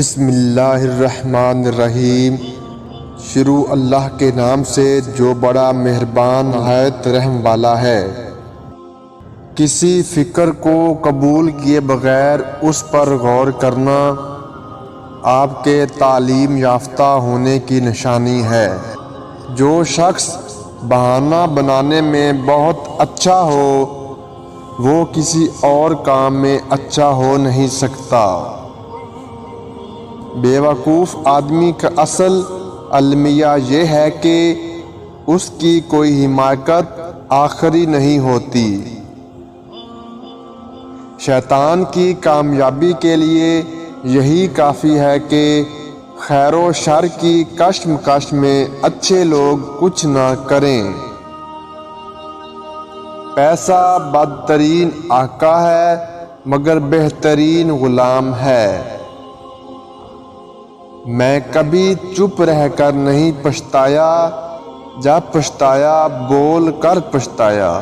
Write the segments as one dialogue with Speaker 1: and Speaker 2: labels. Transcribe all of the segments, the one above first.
Speaker 1: بسم اللہ الرحمن الرحیم۔ شروع اللہ کے نام سے جو بڑا مہربان نہایت رحم والا ہے۔ کسی فکر کو قبول کیے بغیر اس پر غور کرنا آپ کے تعلیم یافتہ ہونے کی نشانی ہے۔ جو شخص بہانہ بنانے میں بہت اچھا ہو وہ کسی اور کام میں اچھا ہو نہیں سکتا۔ بے وقوف آدمی کا اصل المیہ یہ ہے کہ اس کی کوئی حماقت آخری نہیں ہوتی۔ شیطان کی کامیابی کے لیے یہی کافی ہے کہ خیر و شر کی کشمکش میں اچھے لوگ کچھ نہ کریں۔ پیسہ بدترین آقا ہے مگر بہترین غلام ہے۔ میں کبھی چپ رہ کر نہیں پچھتایا، جب پچھتایا بول کر پچھتایا۔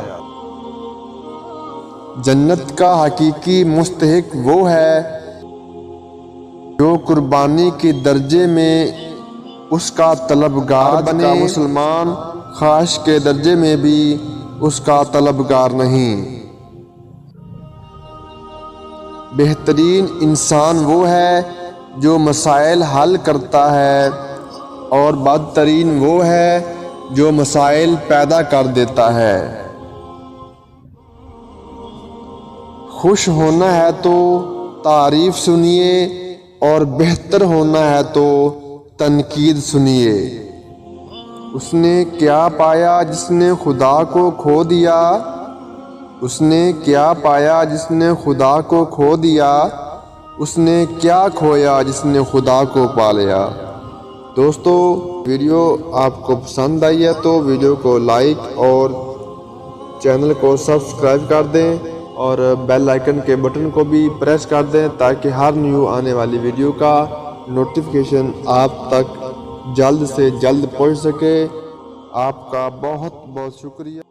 Speaker 1: جنت کا حقیقی مستحق وہ ہے جو قربانی کے درجے میں اس کا طلبگار بنے، مسلمان خواہش کے درجے میں بھی اس کا طلبگار نہیں۔ بہترین انسان وہ ہے جو مسائل حل کرتا ہے اور بدترین وہ ہے جو مسائل پیدا کر دیتا ہے۔ خوش ہونا ہے تو تعریف سنیے اور بہتر ہونا ہے تو تنقید سنیے۔ اس نے کیا پایا جس نے خدا کو کھو دیا؟ اس نے کیا پایا جس نے خدا کو کھو دیا؟ اس نے کیا کھویا جس نے خدا کو پا لیا؟ دوستو، ویڈیو آپ کو پسند آئی ہے تو ویڈیو کو لائک اور چینل کو سبسکرائب کر دیں اور بیل آئیکن کے بٹن کو بھی پریس کر دیں تاکہ ہر نیو آنے والی ویڈیو کا نوٹیفیکیشن آپ تک جلد سے جلد پہنچ سکے۔ آپ کا بہت بہت شکریہ۔